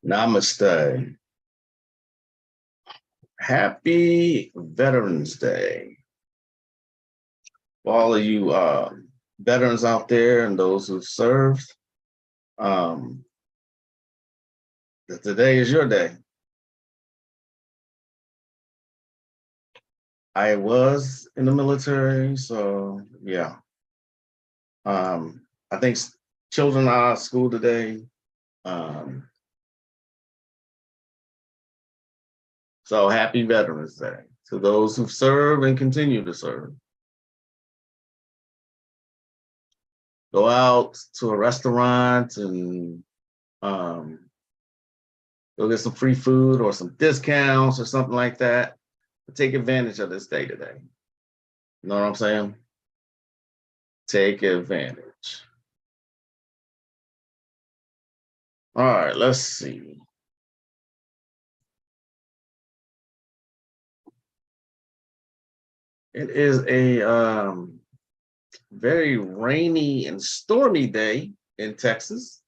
Namaste. Happy Veterans Day. For all of you veterans out there and those who've served, um, today is your day. I was in the military, so yeah. I think children are out of school today. So happy Veterans Day to those who've served and continue to serve. Go out to a restaurant and go get some free food or some discounts or something like that. Take advantage of this day today. You know what I'm saying? Take advantage. All right, let's see. It is a very rainy and stormy day in Texas.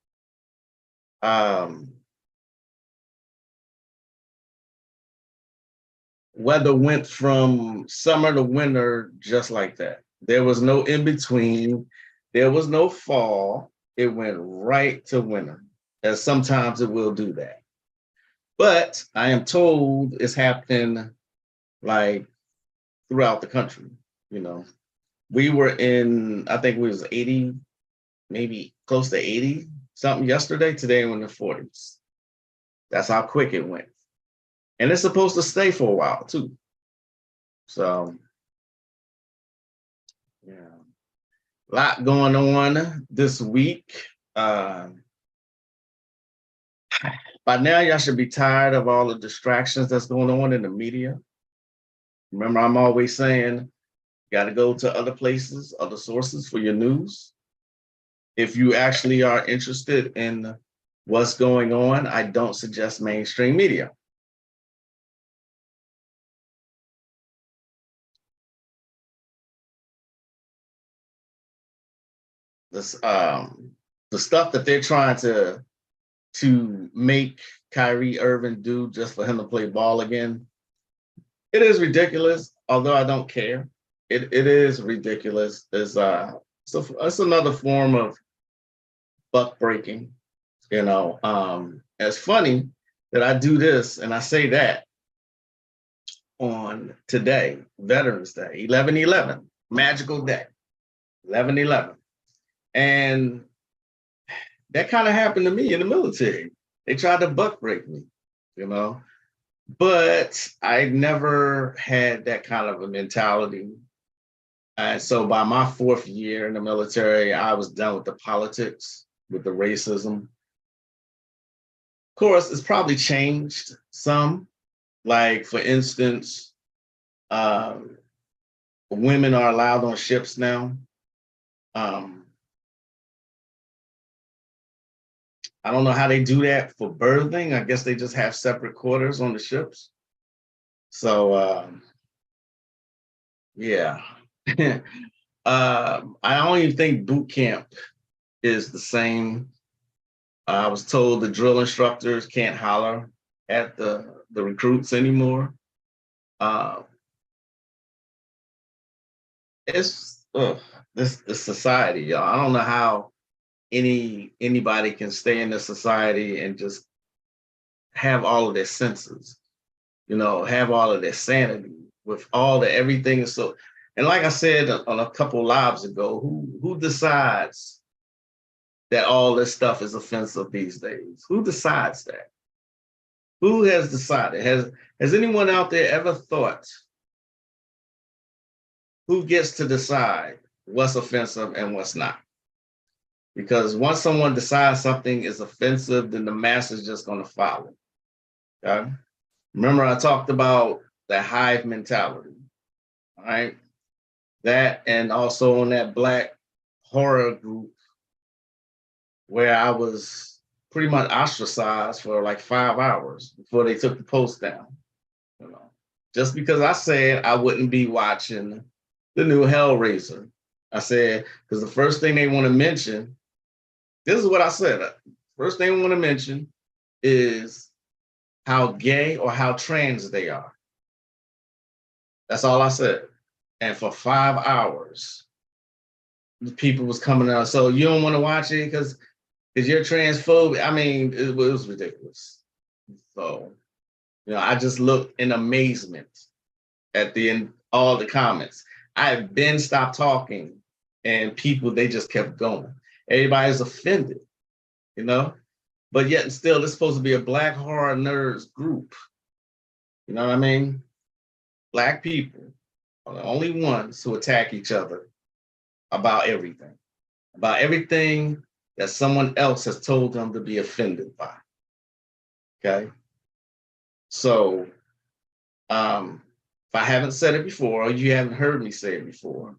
Weather went from summer to winter just like that. There was no in between. There was no fall. It went right to winter, as sometimes it will do that. But I am told it's happening like throughout the country. You know, we were in, I think it was 80, maybe close to 80 something yesterday. Today we're in the 40s. That's how quick it went. And it's supposed to stay for a while too. So, yeah, a lot going on this week. By now, y'all should be tired of all the distractions that's going on in the media. Remember, I'm always saying, you got to go to other places, other sources for your news. If you actually are interested in what's going on, I don't suggest mainstream media. This, the stuff that they're trying to make Kyrie Irving do just for him to play ball again, it is ridiculous, although I don't care. It is ridiculous. So it's another form of buck breaking. You know, it's funny that I do this and I say that on today, Veterans Day, 11/11, magical day, 11/11. And that kind of happened to me in the military. They tried to buck break me, you know, but I never had that kind of a mentality. And so by my 4th year in the military, I was done with the politics, with the racism. Of course, it's probably changed some. Like, for instance, women are allowed on ships now. I don't know how they do that for birthing. I guess they just have separate quarters on the ships. So, yeah. I don't even think boot camp is the same. I was told the drill instructors can't holler at the recruits anymore. It's this society, y'all. I don't know how anybody can stay in this society and just have all of their senses, you know, have all of their sanity with all the everything is so. And like I said on a couple lives ago, who decides that all this stuff is offensive these days? Who decides that? Who has decided? Has anyone out there ever thought who gets to decide what's offensive and what's not? Because once someone decides something is offensive, then the mass is just going to follow. Okay? Remember, I talked about the hive mentality, all right? That, and also on that Black horror group where I was pretty much ostracized for like 5 hours before they took the post down. You know, just because I said I wouldn't be watching the new Hellraiser. I said, because the first thing they want to mention, this is what I said. First thing I want to mention is how gay or how trans they are. That's all I said. And for 5 hours, the people was coming out. So you don't want to watch it because you're transphobic. I mean, it was ridiculous. So, I just looked in amazement at the end, all the comments. I had been stopped talking, and people, they just kept going. Everybody's offended, but yet and still, it's supposed to be a Black horror nerds group. You know what I mean? Black people are the only ones who attack each other about everything that someone else has told them to be offended by. Okay. So, if I haven't said it before, or you haven't heard me say it before,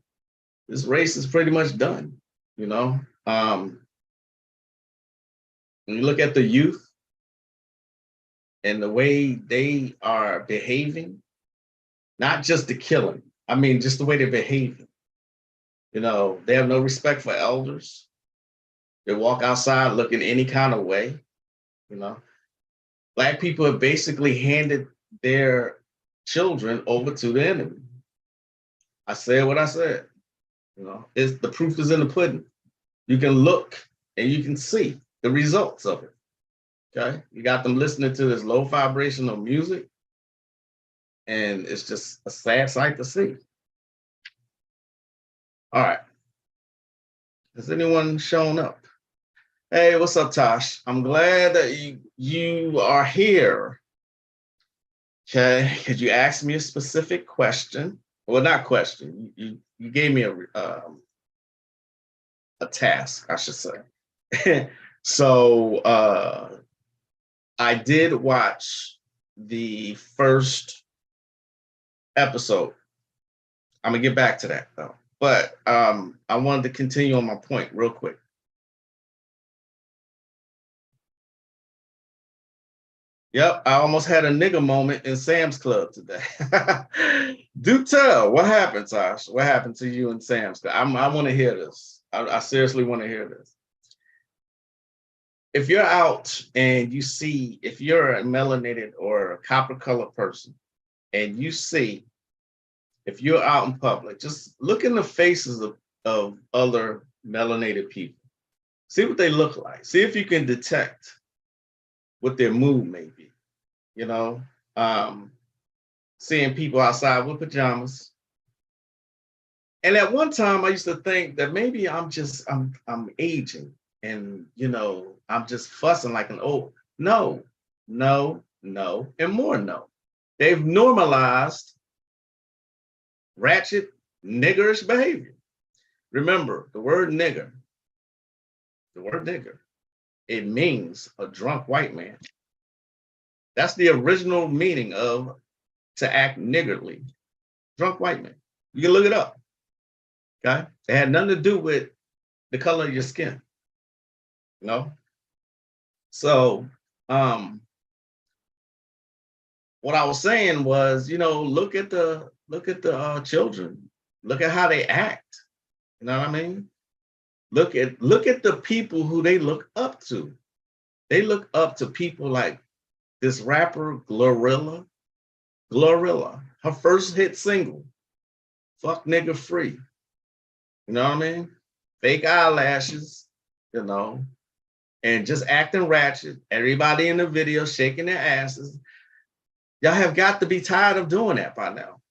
this race is pretty much done. When you look at the youth and the way they are behaving, not just the killing, I mean, just the way they're behaving. They have no respect for elders. They walk outside looking any kind of way. Black people have basically handed their children over to the enemy. I said what I said. The proof is in the pudding. You can look and you can see the results of it. Okay, you got them listening to this low vibrational music, and it's just a sad sight to see. All right. Has anyone shown up? Hey, what's up, Tosh? I'm glad that you are here. Okay, could you ask me a specific question? Well, not question. You gave me a task, I should say. So I did watch the first episode. I'm gonna get back to that though. But I wanted to continue on my point real quick. Yep, I almost had a nigga moment in Sam's Club today. Do tell, what happened, Tosh? What happened to you in Sam's Club? I want to hear this. I seriously want to hear this. If you're out and you see, if you're a melanated or a copper colored person, and you see, if you're out in public, just look in the faces of other melanated people. See what they look like. See if you can detect what their mood may be. Seeing people outside with pajamas. And at one time I used to think that maybe I'm aging and I'm just fussing like an old. No, and more no. They've normalized ratchet, niggerish behavior. Remember, the word nigger, it means a drunk white man. That's the original meaning of to act niggardly. Drunk white man. You can look it up. Okay? It had nothing to do with the color of your skin. So what I was saying was, look at the children. Look at how they act. You know what I mean? Look at the people who they look up to. They look up to people like this rapper Glorilla. Her first hit single, "Fuck Nigga Free." You know what I mean? Fake eyelashes, and just acting ratchet. Everybody in the video shaking their asses. Y'all have got to be tired of doing that by now.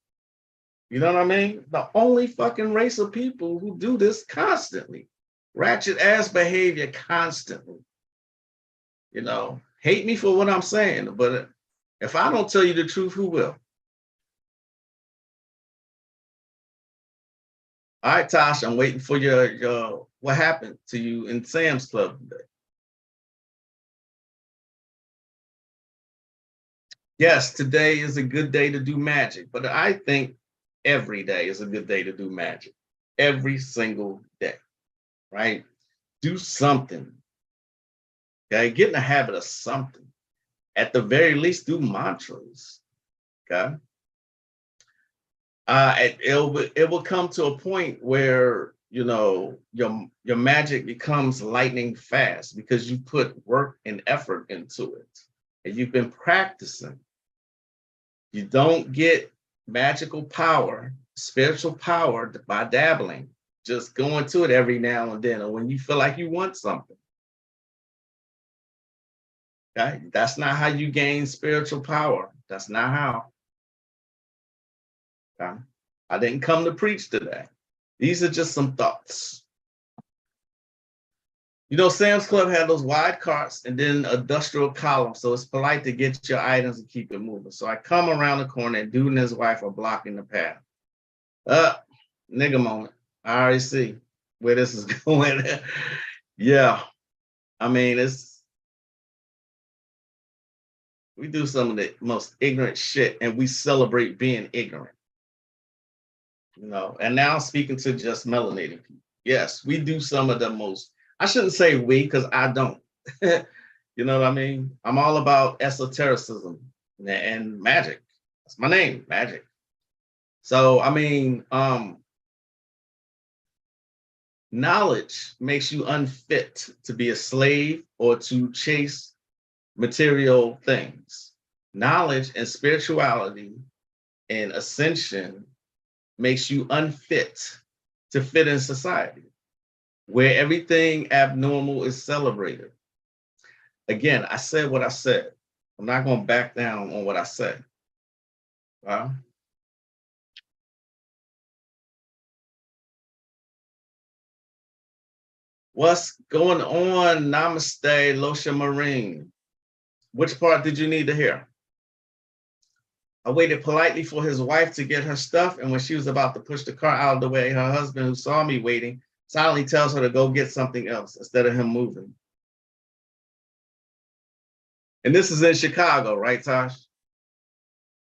You know what I mean? The only fucking race of people who do this constantly. Ratchet ass behavior constantly. Hate me for what I'm saying, but if I don't tell you the truth, who will? All right, Tosh, I'm waiting for your what happened to you in Sam's Club today. Yes, today is a good day to do magic, but I think every day is a good day to do magic. Every single day, right? Do something. Okay, get in the habit of something. At the very least, do mantras. Okay. It will come to a point where your magic becomes lightning fast because you put work and effort into it and you've been practicing. You don't get magical power, spiritual power by dabbling, just going to it every now and then, or when you feel like you want something. Okay, that's not how you gain spiritual power. That's not how. Okay? I didn't come to preach today. These are just some thoughts. Sam's Club had those wide carts and then industrial columns, so it's polite to get your items and keep it moving. So I come around the corner and dude and his wife are blocking the path. Nigga moment. I already see where this is going. Yeah. I mean, we do some of the most ignorant shit and we celebrate being ignorant. And now I'm speaking to just melanated people. Yes, we do some of the most, I shouldn't say we, because I don't. You know what I mean? I'm all about esotericism and magic. That's my name, Magic. So, I mean, knowledge makes you unfit to be a slave or to chase material things. Knowledge and spirituality and ascension makes you unfit to fit in society, where everything abnormal is celebrated. Again, I said what I said. I'm not going to back down on what I said. What's going on? Namaste, Losha Marine. Which part did you need to hear? I waited politely for his wife to get her stuff, and when she was about to push the car out of the way, her husband, who saw me waiting, silently tells her to go get something else instead of him moving. And this is in Chicago, right, Tosh?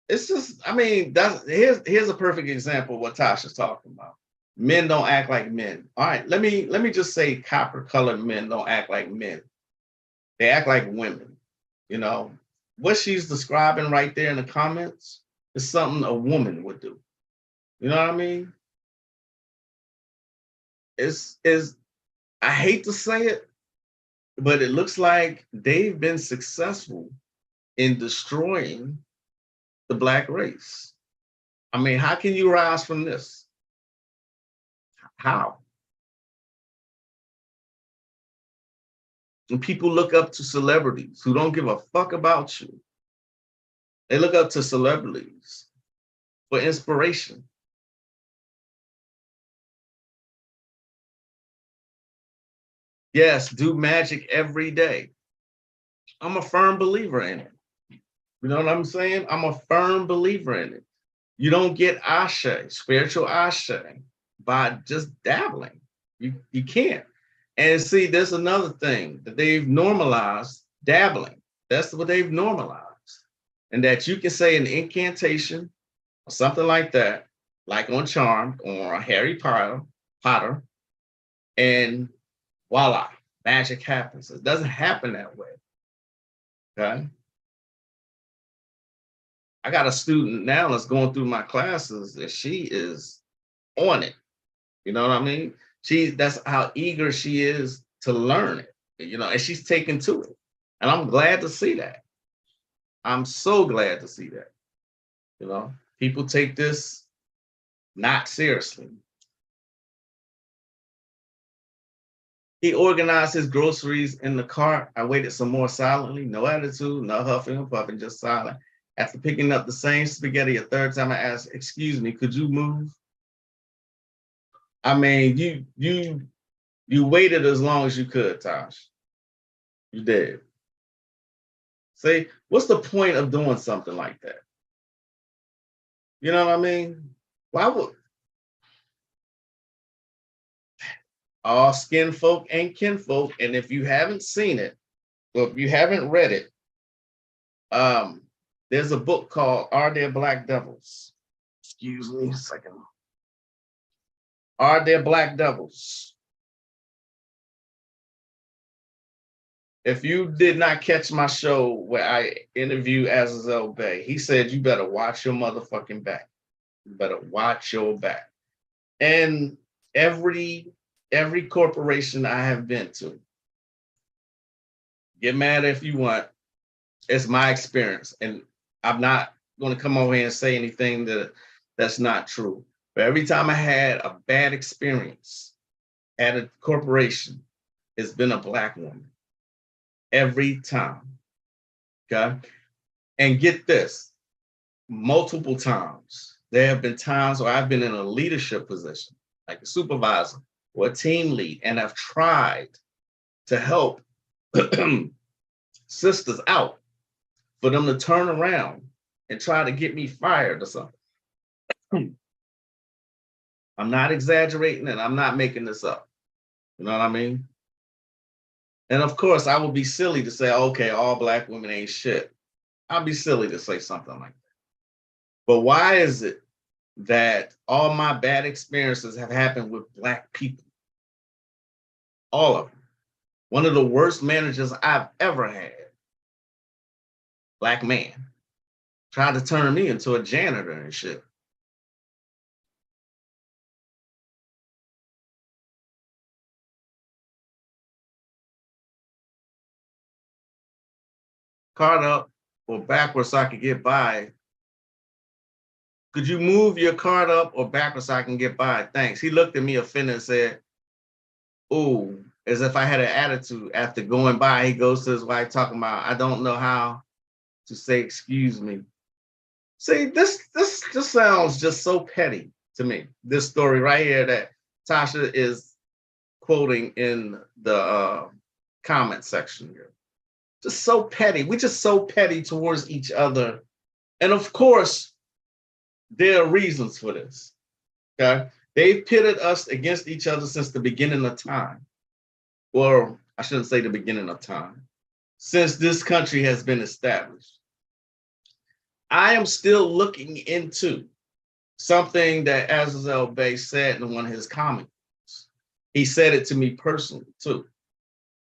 It's just, I mean, here's a perfect example of what Tosh is talking about. Men don't act like men. All right, let me just say copper-colored men don't act like men. They act like women. What she's describing right there in the comments is something a woman would do. You know what I mean? I hate to say it, but it looks like they've been successful in destroying the Black race. I mean, how can you rise from this? How? And people look up to celebrities who don't give a fuck about you. They look up to celebrities for inspiration. Yes, do magic every day. I'm a firm believer in it. You know what I'm saying? I'm a firm believer in it. You don't get ashe, spiritual ashe, by just dabbling. You can't. And see, there's another thing that they've normalized, dabbling. That's what they've normalized. And that you can say an incantation or something like that, like on Charmed or Harry Potter, and voila, magic happens. It doesn't happen that way. Okay. I got a student now that's going through my classes and she is on it. You know what I mean? That's how eager she is to learn it, and she's taken to it. And I'm glad to see that. I'm so glad to see that. People take this not seriously. He organized his groceries in the cart. I waited some more silently, no attitude, no huffing and puffing, just silent. After picking up the same spaghetti a third time, I asked, "Excuse me, could you move?" I mean, you waited as long as you could, Tosh. You did. See, what's the point of doing something like that? You know what I mean? Why would all skin folk ain't kinfolk? And if you haven't seen it, or if you haven't read it, there's a book called Are There Black Devils? Excuse me a second. Are There Black Devils? If you did not catch my show where I interviewed Azazel Bay, he said, you better watch your motherfucking back. You better watch your back. And every every corporation I have been to, get mad if you want, it's my experience. And I'm not going to come over here and say anything that's not true. But every time I had a bad experience at a corporation, it's been a Black woman. Every time. Okay. And get this, multiple times. There have been times where I've been in a leadership position, like a supervisor or a team lead, and I've tried to help sisters out for them to turn around and try to get me fired or something. I'm not exaggerating and I'm not making this up. You know what I mean? And of course, I would be silly to say, okay, all Black women ain't shit. I'd be silly to say something like that. But why is it that all my bad experiences have happened with Black people? All of them. One of the worst managers I've ever had, Black man, tried to turn me into a janitor and shit. Cart up or backwards so I could get by. Could you move your cart up or backwards so I can get by? Thanks. He looked at me offended and said, "Ooh," as if I had an attitude. After going by, he goes to his wife talking about, "I don't know how to say excuse me." See, this just sounds just so petty to me. This story right here that Tasha is quoting in the comment section here. Just so petty. We're just so petty towards each other. And of course, there are reasons for this. Okay. They've pitted us against each other since the beginning of time. Or I shouldn't say the beginning of time, since this country has been established. I am still looking into something that Azazel Bay said in one of his comments. He said it to me personally too.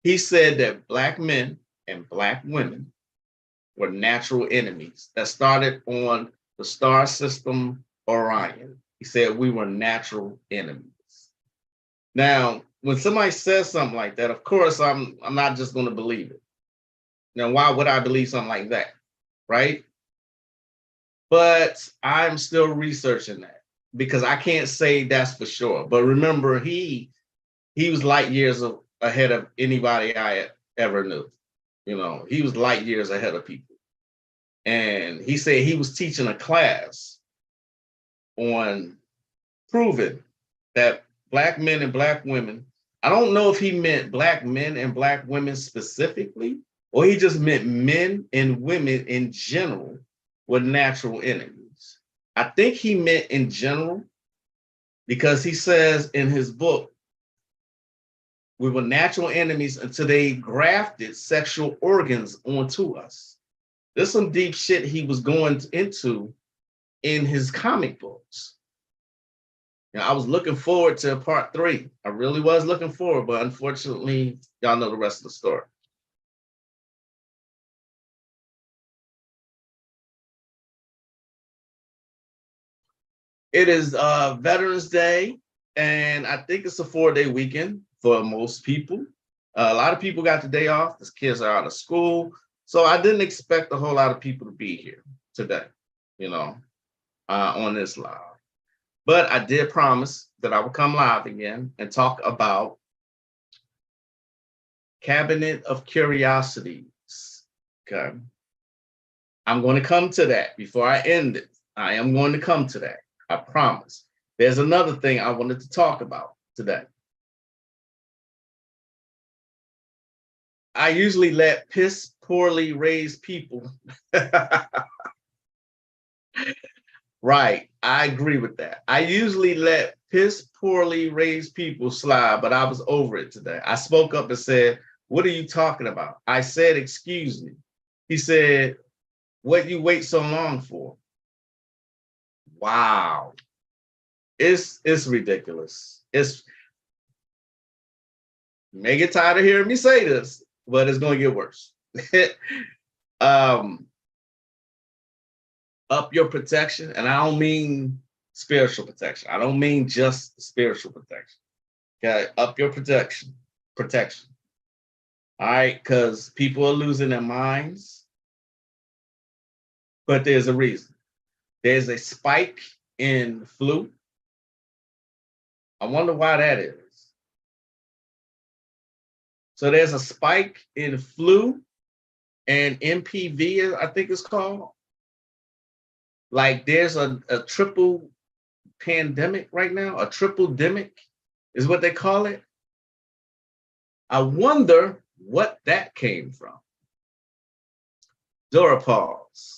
He said that Black men and Black women were natural enemies that started on the star system Orion. He said we were natural enemies. Now, when somebody says something like that, of course, I'm not just going to believe it. Now, why would I believe something like that? Right? But I'm still researching that because I can't say that's for sure. But remember, he was light years ahead of anybody I ever knew. You know, he was light years ahead of people. And he said he was teaching a class on proving that Black men and Black women, I don't know if he meant Black men and Black women specifically, or he just meant men and women in general were natural enemies. I think he meant in general because he says in his book, we were natural enemies until they grafted sexual organs onto us. There's some deep shit he was going into in his comic books. You know, I was looking forward to part 3. I really was looking forward, but unfortunately, y'all know the rest of the story. It is Veterans Day, and I think it's a 4-day weekend for most people. A lot of people got the day off. The kids are out of school. So I didn't expect a whole lot of people to be here today, you know, on this live. But I did promise that I would come live again and talk about Cabinet of Curiosities. Okay. I'm going to come to that before I end it. I am going to come to that. I promise. There's another thing I wanted to talk about today. I usually let piss poorly raised people. Right, I agree with that. I usually let piss poorly raised people slide, but I was over it today. I spoke up and said, "What are you talking about?" I said, "Excuse me." He said, "What you wait so long for?" Wow. It's ridiculous. You may get tired of hearing me say this, but it's going to get worse. Up your protection, and I don't mean spiritual protection. I don't mean just spiritual protection. Okay, up your protection. All right, because people are losing their minds, but there's a reason. There's a spike in flu. I wonder why that is. So there's a spike in flu and MPV, I think it's called. Like there's a triple pandemic right now, a triple demic is what they call it. I wonder what that came from. Dora pause.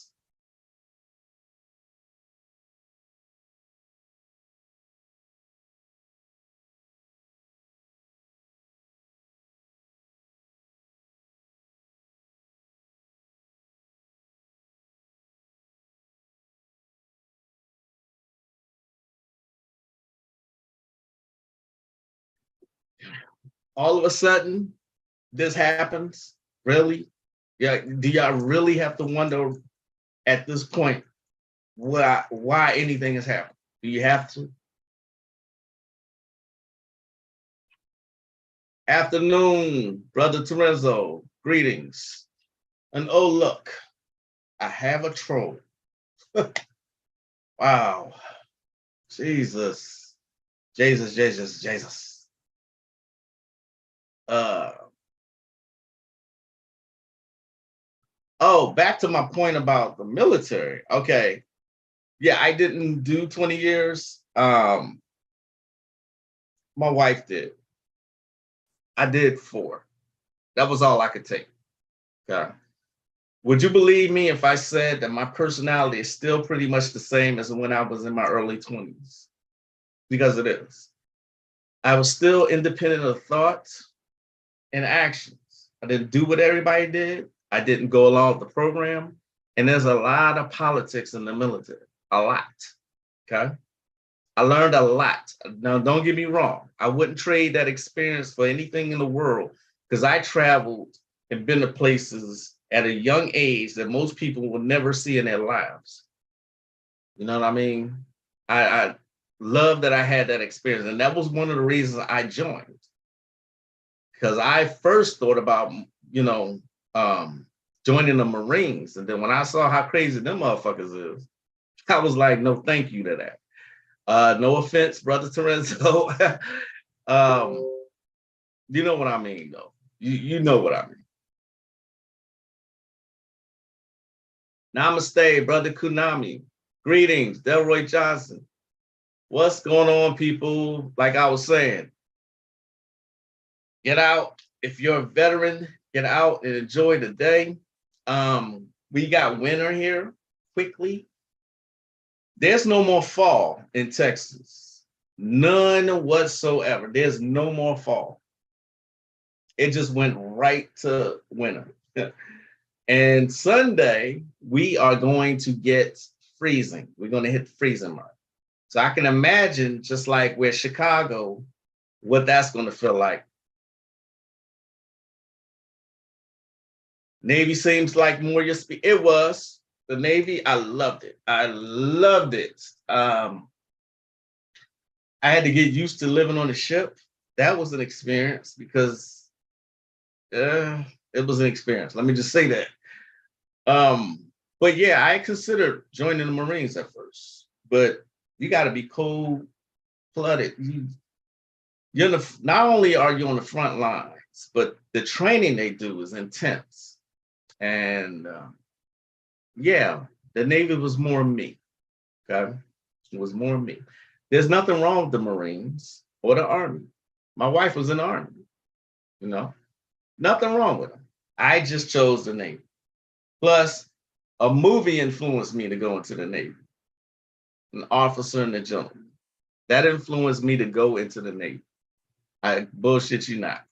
All of a sudden, this happens. Really? Yeah. Do y'all really have to wonder at this point why anything has happened? Do you have to? Afternoon, Brother Terenzo. Greetings. And oh, look, I have a troll. Wow. Jesus. Jesus. Uh, oh, back to my point about the military. Okay. Yeah, I didn't do 20 years. My wife did. I did 4. That was all I could take. Okay. Would you believe me if I said that my personality is still pretty much the same as when I was in my early 20s? Because it is. I was still independent of thoughts and actions. I didn't do what everybody did. I didn't go along with the program. And there's a lot of politics in the military, a lot. Okay. I learned a lot. Now, don't get me wrong. I wouldn't trade that experience for anything in the world because I traveled and been to places at a young age that most people will never see in their lives. You know what I mean? I love that I had that experience. And that was one of the reasons I joined. Because I first thought about, joining the Marines. And then when I saw how crazy them motherfuckers is, I was like, no, thank you to that. No offense, Brother Terenzo. You know what I mean, though. You know what I mean. Namaste, Brother Kunami. Greetings, Delroy Johnson. What's going on, people? Like I was saying, get out. If you're a veteran, get out and enjoy the day. We got winter here quickly. There's no more fall in Texas. None whatsoever. There's no more fall. It just went right to winter. And Sunday, we are going to get freezing. We're going to hit the freezing mark. So I can imagine, just like where Chicago, what that's going to feel like. Navy seems like more your speed. It was. The Navy, I loved it. I loved it. I had to get used to living on a ship. That was an experience because it was an experience. Let me just say that. But yeah, I considered joining the Marines at first, but you got to be cold-blooded. Not only are you on the front lines, but the training they do is intense. And yeah, the Navy was more me. Okay, it was more me. There's nothing wrong with the Marines or the Army. My wife was in the Army. Nothing wrong with them. I just chose the Navy. Plus, a movie influenced me to go into the Navy. An Officer and a Gentleman. That influenced me to go into the Navy. I bullshit you not.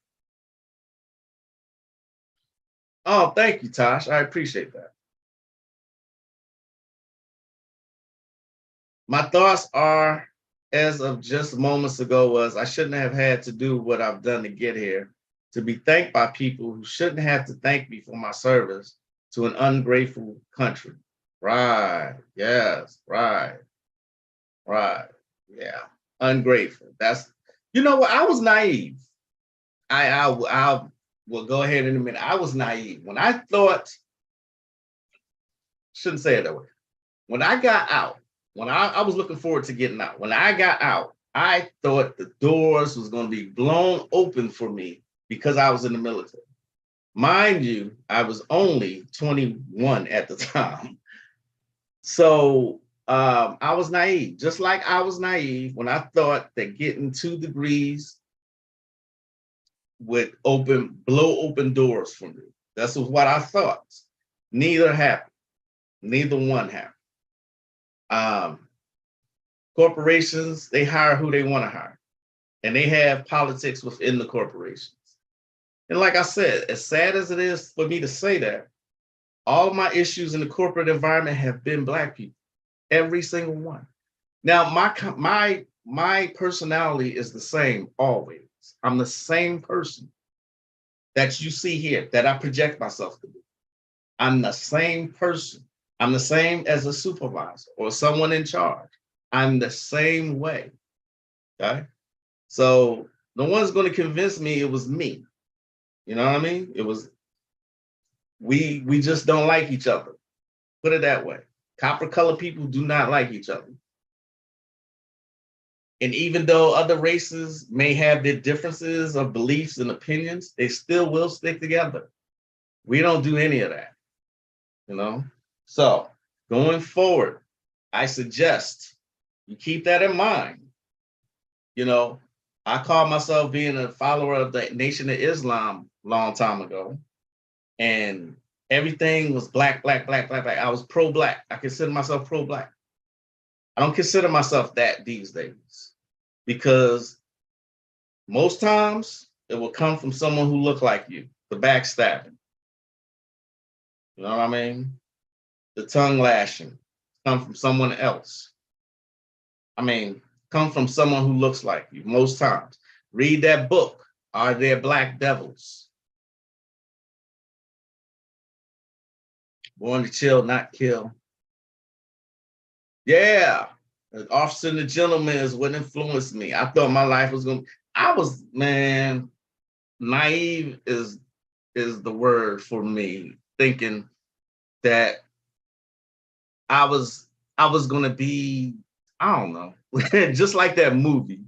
Oh, thank you, Tosh. I appreciate that. My thoughts are, as of just moments ago, was I shouldn't have had to do what I've done to get here, to be thanked by people who shouldn't have to thank me for my service to an ungrateful country. Right. Yes. Right. Yeah. Ungrateful. You know what? I was naive. I will go ahead in a minute. I was naive when I thought. Shouldn't say it that way. When I got out, when I was looking forward to getting out. When I got out, I thought the doors was going to be blown open for me because I was in the military. Mind you, I was only 21 at the time. So I was naive, just like I was naive when I thought that getting 2 degrees would blow open doors for me. That's what I thought. Neither happened. Neither one happened. Corporations, they hire who they want to hire, and they have politics within the corporations. And like I said, as sad as it is for me to say that, all of my issues in the corporate environment have been Black people, every single one. Now, my personality is the same always. I'm the same person that you see here that I project myself to be. I'm the same person. I'm the same as a supervisor or someone in charge. I'm the same way. Okay. So no one's going to convince me it was me. You know what I mean? It was we just don't like each other. Put it that way. Copper colored people do not like each other. And even though other races may have their differences of beliefs and opinions, they still will stick together. We don't do any of that, you know? So going forward, I suggest you keep that in mind. You know, I call myself being a follower of the Nation of Islam a long time ago. And everything was black, black, black, black, black. I was pro-black. I consider myself pro-black. I don't consider myself that these days because most times it will come from someone who looked like you, the backstabbing. You know what I mean? The tongue lashing come from someone else. I mean, come from someone who looks like you most times. Read that book. Are There Black Devils? Born to Chill, Not Kill. Yeah. Officer and the Gentleman is what influenced me. I thought my life was going to, I was, man, naive is the word for me, thinking that I was going to be, I don't know, just like that movie.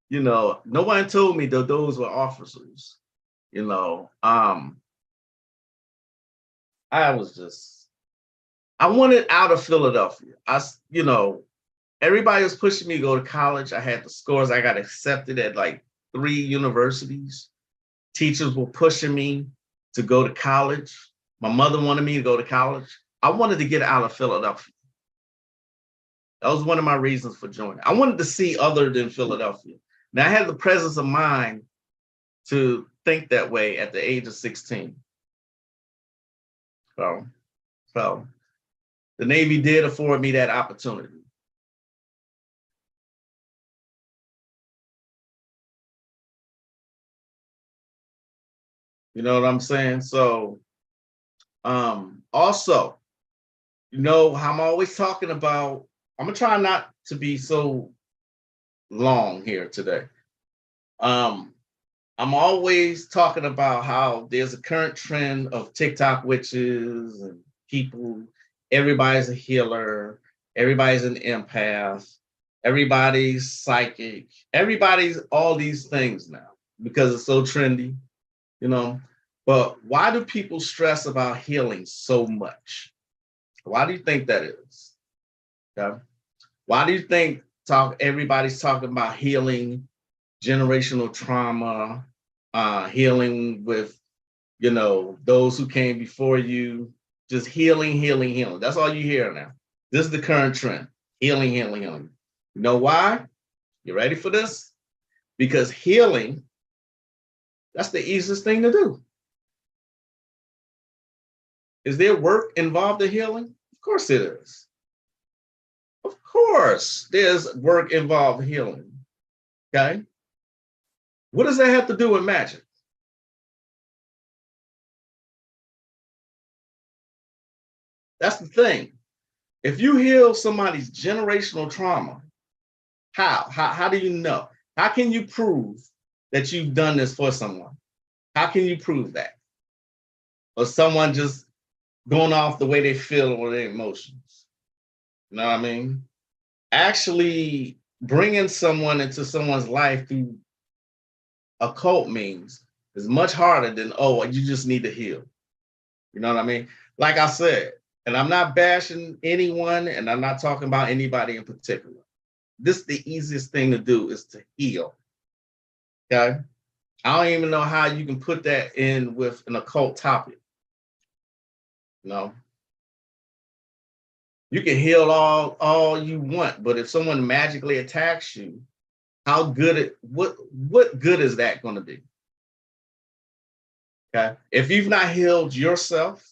You know, no one told me that those were officers. You know, I wanted out of Philadelphia. You know, everybody was pushing me to go to college. I had the scores. I got accepted at like 3 universities. Teachers were pushing me to go to college. My mother wanted me to go to college. I wanted to get out of Philadelphia. That was one of my reasons for joining. I wanted to see other than Philadelphia. Now, I had the presence of mind to think that way at the age of 16. So the Navy did afford me that opportunity. You know what I'm saying? So also, you know how I'm always talking about, I'm gonna try not to be so long here today. I'm always talking about how there's a current trend of TikTok witches and people, everybody's a healer, everybody's an empath, everybody's psychic, everybody's all these things now because it's so trendy, you know. But why do people stress about healing so much? Why do you think that is? Okay. Why do you think everybody's talking about healing generational trauma, healing with, you know, those who came before you, just healing, healing, healing. That's all you hear now. This is the current trend, healing, healing, healing. You know why? You ready for this? Because healing, that's the easiest thing to do. Is there work involved in healing? Of course it is. Of course there's work involved in healing, okay? What does that have to do with magic? That's the thing. If you heal somebody's generational trauma, how do you know? How can you prove that you've done this for someone? How can you prove that? Or someone just going off the way they feel or their emotions? You know what I mean? Actually bringing someone into someone's life through occult means is much harder than, oh, you just need to heal. You know what I mean? Like I said, and I'm not bashing anyone and I'm not talking about anybody in particular. This is the easiest thing to do is to heal. Okay. I don't even know how you can put that in with an occult topic. No. You can heal all you want, but if someone magically attacks you, how good what good is that going to be? Okay. If you've not healed yourself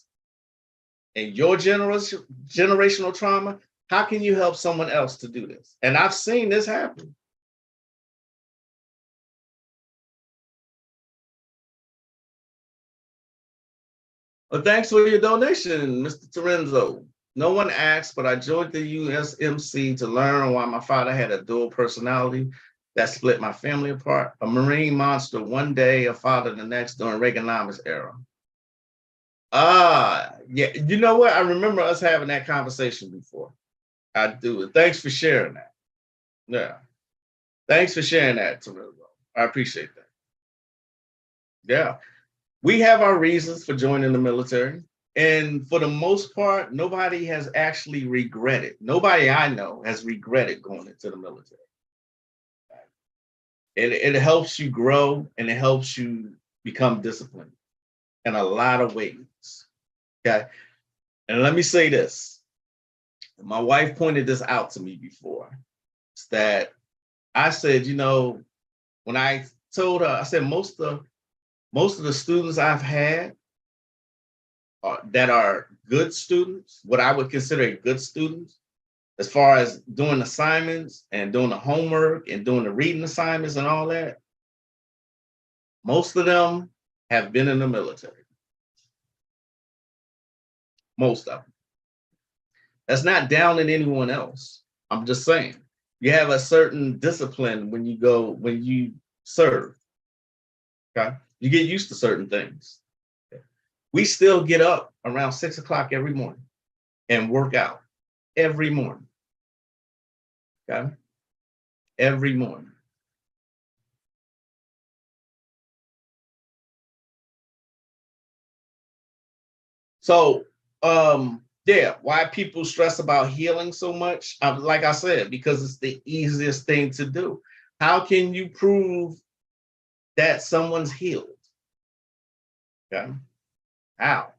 and your generational trauma, how can you help someone else to do this? And I've seen this happen. Well, thanks for your donation, Mr. Terenzo. No one asked, but I joined the USMC to learn why my father had a dual personality that split my family apart. A Marine monster one day, a father the next during Reaganomics era. Yeah. You know what? I remember us having that conversation before. I do. Thanks for sharing that. Yeah. Thanks for sharing that, Terenzo. I appreciate that. Yeah. We have our reasons for joining the military. And for the most part, nobody has actually regretted. Nobody I know has regretted going into the military. It helps you grow and it helps you become disciplined in a lot of ways. Okay. And let me say this. My wife pointed this out to me before. It's that I said, when I told her, I said, most of the students I've had that are good students, what I would consider good students, as far as doing assignments and doing the homework and doing the reading assignments and all that, most of them have been in the military. Most of them. That's not down in anyone else. I'm just saying. You have a certain discipline when you serve. Okay. You get used to certain things. We still get up around 6 o'clock every morning and work out every morning. Okay. Every morning. So, yeah, why people stress about healing so much? Like I said, because it's the easiest thing to do. How can you prove that someone's healed? Okay. How?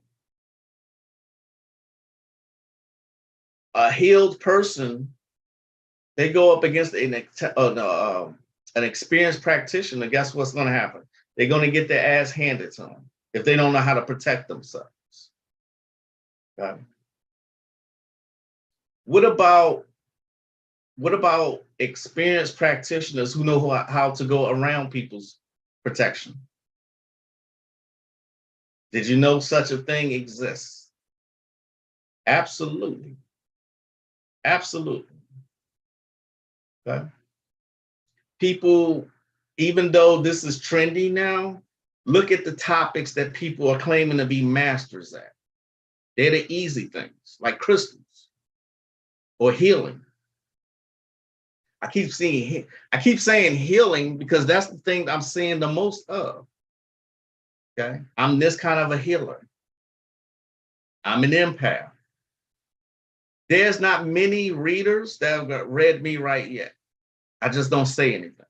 A healed person, they go up against an experienced practitioner. Guess what's going to happen? They're going to get their ass handed to them if they don't know how to protect themselves. Okay. What about experienced practitioners who know how to go around people's protection? Did you know such a thing exists? Absolutely. Absolutely. Okay. People, even though this is trendy now, look at the topics that people are claiming to be masters at. They're the easy things, like crystals or healing. I keep saying healing because that's the thing I'm seeing the most of. Okay. I'm this kind of a healer. I'm an empath. There's not many readers that have read me right yet. I just don't say anything.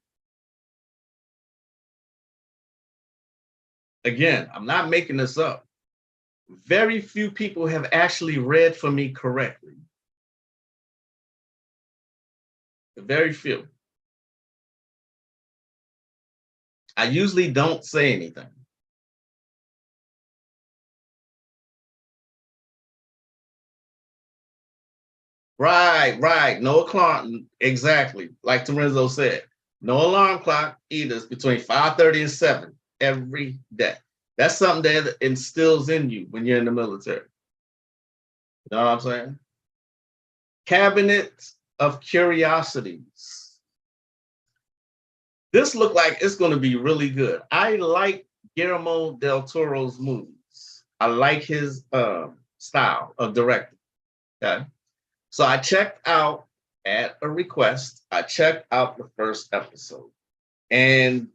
Again, I'm not making this up. Very few people have actually read for me correctly. Very few. I usually don't say anything. Right. No alarm. Exactly. Like Terenzo said, no alarm clock either. It's between 5:30 and 7 every day. That's something that instills in you when you're in the military. You know what I'm saying? Cabinet of curiosities. This looked like it's going to be really good. I like Guillermo del Toro's movies. I like his style of directing. Okay. So I checked out at a request, I checked out the first episode, and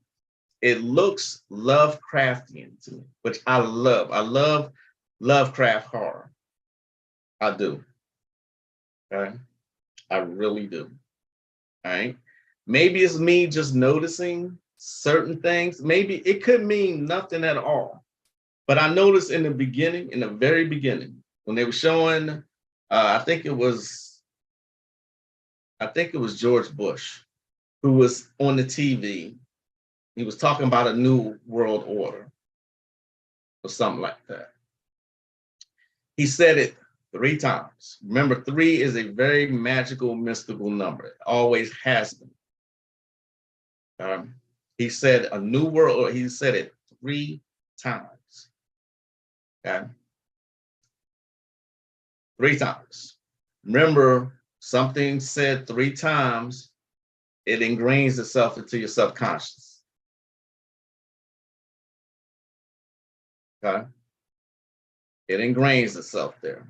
it looks Lovecraftian to me, which I love. I love Lovecraft horror. I do. Okay. I really do. All right. Maybe it's me just noticing certain things. Maybe it could mean nothing at all. But I noticed in the beginning, in the very beginning, when they were showing, I think it was George Bush who was on the TV. He was talking about a new world order or something like that. He said it 3 times. Remember, 3 is a very magical, mystical number. It always has been. He said a new world order. He said it 3 times. Okay. 3 times. Remember, something said 3 times, it ingrains itself into your subconscious. Okay. It ingrains itself there.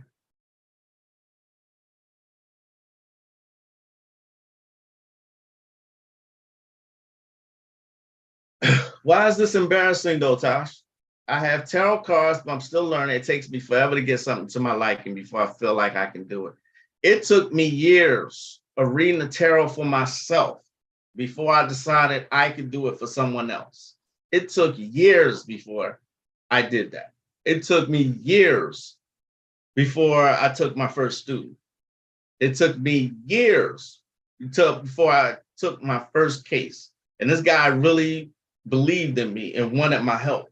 Why is this embarrassing though, Tosh? I have tarot cards, but I'm still learning. It takes me forever to get something to my liking before I feel like I can do it. It took me years of reading the tarot for myself before I decided I could do it for someone else. It took years before I did that. It took me years before I took my first student. It took me years before I took my first case. And this guy really believed in me and wanted my help.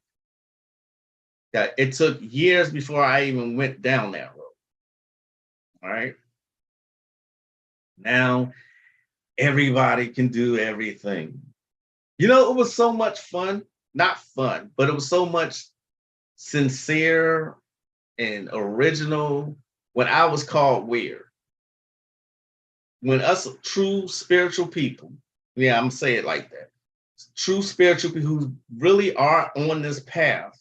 It took years before I even went down that road. All right. Now everybody can do everything. You know, it was so much fun, not fun, but it was so much sincere and original when I was called weird. When us true spiritual people, yeah, I'm gonna say it like that. True spiritual people who really are on this path,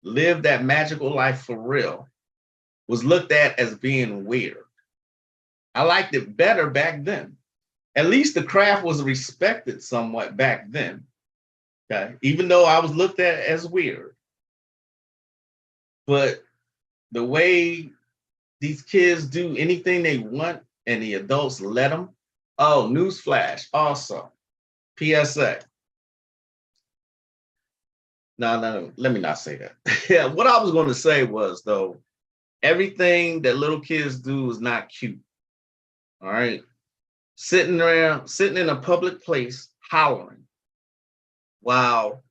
live that magical life for real, was looked at as being weird. I liked it better back then. At least the craft was respected somewhat back then. Okay. Even though I was looked at as weird. But the way these kids do anything they want and the adults let them, oh, newsflash, also, PSA. No, let me not say that. Yeah, what I was going to say was, though, everything that little kids do is not cute. All right. Sitting in a public place, hollering while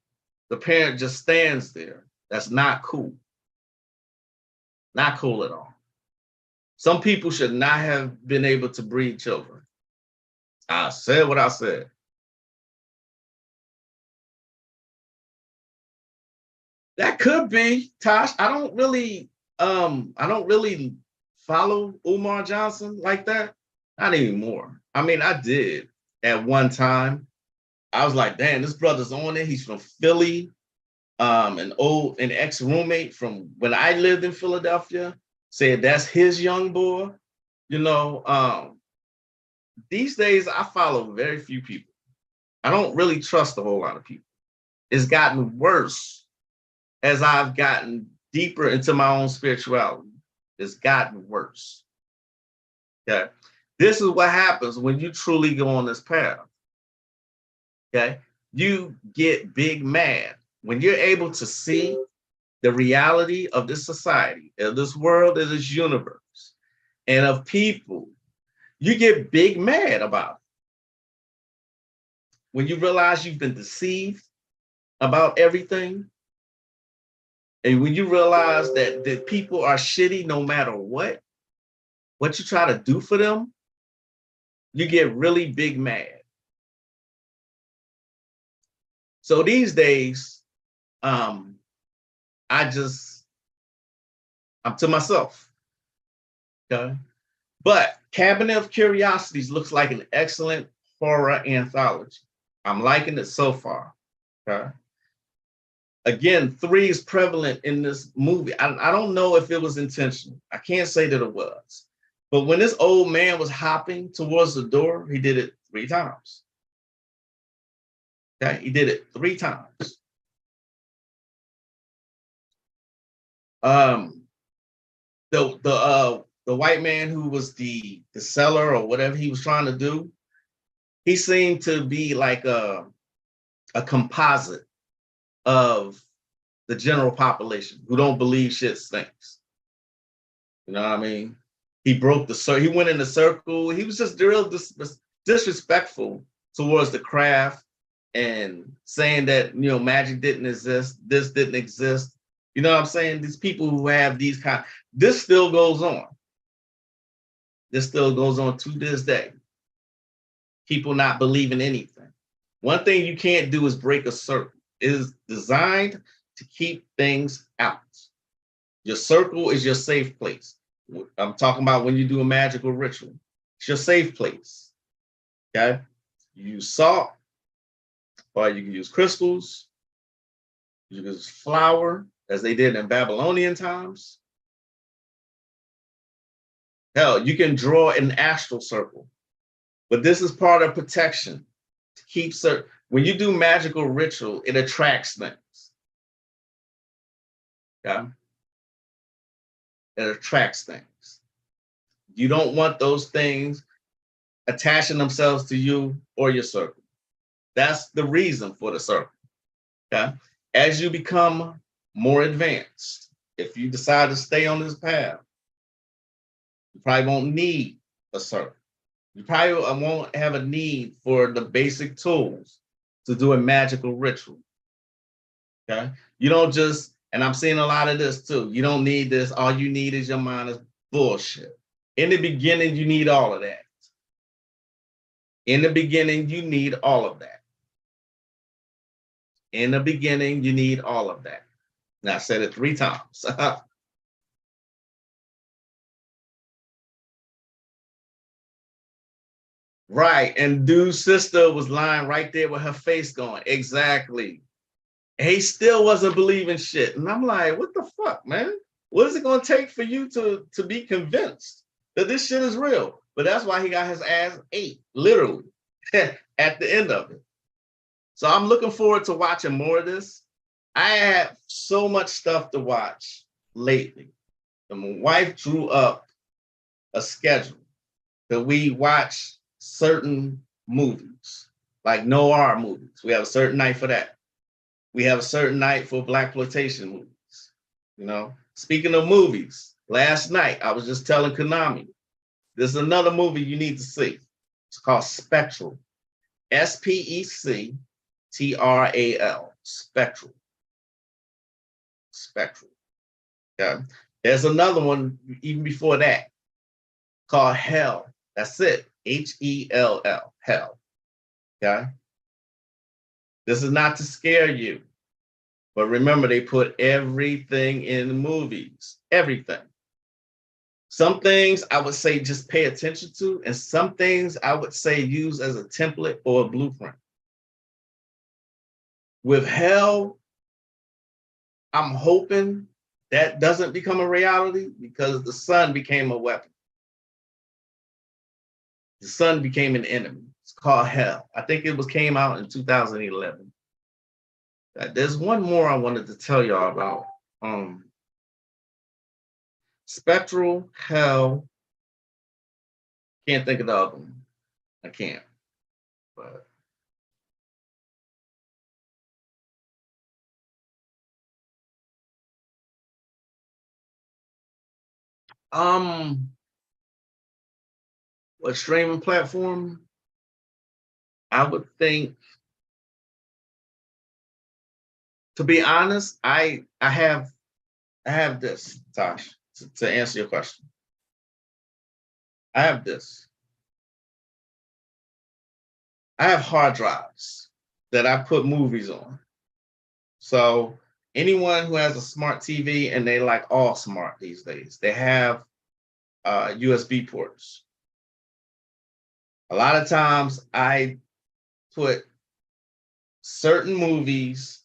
the parent just stands there. That's not cool. Not cool at all. Some people should not have been able to breed children. I said what I said. That could be, Tosh. I don't really follow Umar Johnson like that. Not anymore. I mean, I did at one time. I was like, damn, this brother's on it. He's from Philly. An ex-roommate from when I lived in Philadelphia said that's his young boy. You know, these days I follow very few people. I don't really trust a whole lot of people. It's gotten worse as I've gotten deeper into my own spirituality. It's gotten worse. Okay. This is what happens when you truly go on this path. Okay. You get big mad when you're able to see the reality of this society, of this world, of this universe, and of people. You get big mad about it. When you realize you've been deceived about everything, and when you realize that people are shitty no matter what you try to do for them, you get really big mad. So these days, I'm to myself. Okay. But Cabinet of Curiosities looks like an excellent horror anthology. I'm liking it so far. Okay. Again, 3 is prevalent in this movie. I don't know if it was intentional. I can't say that it was. But when this old man was hopping towards the door, he did it 3 times. Okay, he did it 3 times. The white man who was the seller or whatever he was trying to do, he seemed to be like a composite of the general population who don't believe shit stinks. You know what I mean? He broke the circle. He went in the circle. He was just real disrespectful towards the craft and saying that, you know, magic didn't exist. This didn't exist. You know what I'm saying? These people who have these kind, this still goes on. This still goes on to this day. People not believing anything. One thing you can't do is break a circle. It is designed to keep things out. Your circle is your safe place. I'm talking about when you do a magical ritual. It's your safe place. Okay? You use salt, or you can use crystals. You can use flour, as they did in Babylonian times. Hell, you can draw an astral circle. But this is part of protection. To keep certain. When you do magical ritual, it attracts things. Okay? It attracts things. You don't want those things attaching themselves to you or your circle. That's the reason for the circle. Okay? As you become more advanced, if you decide to stay on this path, you probably won't need a circle. You probably won't have a need for the basic tools to do a magical ritual. Okay? You don't just, and I'm seeing a lot of this too. You don't need this. All you need is your mind. Is bullshit. In the beginning, you need all of that. In the beginning, you need all of that. In the beginning, you need all of that. Now, I said it 3 times. Right. And dude's sister was lying right there with her face going, exactly. And he still wasn't believing shit. And I'm like, what the fuck, man? What is it going to take for you to be convinced that this shit is real? But that's why he got his ass ate, literally, at the end of it. So I'm looking forward to watching more of this. I have so much stuff to watch lately. And my wife drew up a schedule that we watch certain movies, like noir movies. We have a certain night for that. We have a certain night for blaxploitation movies. You know, speaking of movies, last night I was just telling Konami, there's another movie you need to see. It's called Spectral. Spectral. Spectral. Spectral. Okay. There's another one even before that called Hell. That's it. Hell. Hell. Okay. This is not to scare you. But remember, they put everything in the movies. Everything. Some things I would say just pay attention to, and some things I would say use as a template or a blueprint. With Hell, I'm hoping that doesn't become a reality because the sun became a weapon. The sun became an enemy. It's called Hell. I think it came out in 2011. There's one more I wanted to tell y'all about. Spectral, Hell. Can't think of the other one. I can't. But what streaming platform? I would think, to be honest, I have this, Tosh, to answer your question. I have this. I have hard drives that I put movies on. So anyone who has a smart TV, and they like all smart these days, they have USB ports. A lot of times I put certain movies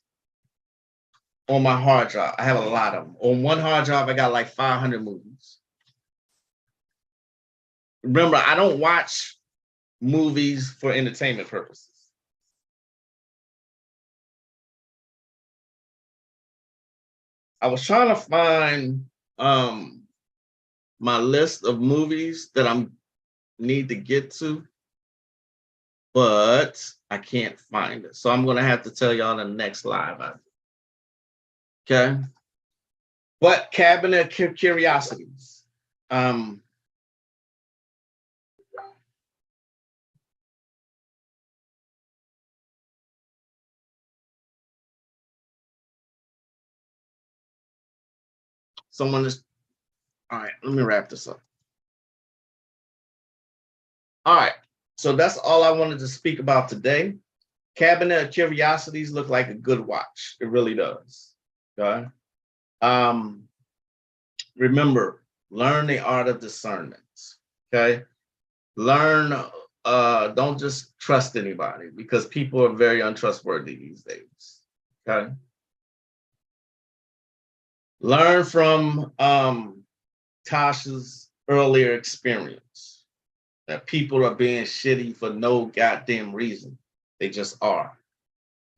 on my hard drive. I have a lot of them. On one hard drive, I got like 500 movies. Remember, I don't watch movies for entertainment purposes. I was trying to find my list of movies that I need to get to, but I can't find it. So I'm going to have to tell y'all in the next live. Okay. But Cabinet of Curiosities. Someone is, all right, let me wrap this up. All right, so that's all I wanted to speak about today. Cabinet of Curiosities look like a good watch. It really does. Okay. Remember, learn the art of discernment. Okay. Learn, don't just trust anybody because people are very untrustworthy these days. Okay. Learn from Tasha's earlier experience that people are being shitty for no goddamn reason. They just are.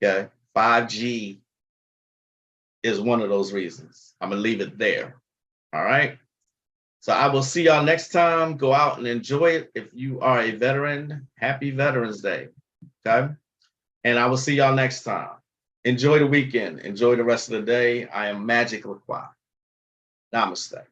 Okay. 5G is one of those reasons. I'm going to leave it there. All right. So I will see y'all next time. Go out and enjoy it. If you are a veteran, happy Veterans Day. Okay. And I will see y'all next time. Enjoy the weekend. Enjoy the rest of the day. I am Magick La Croix. Namaste.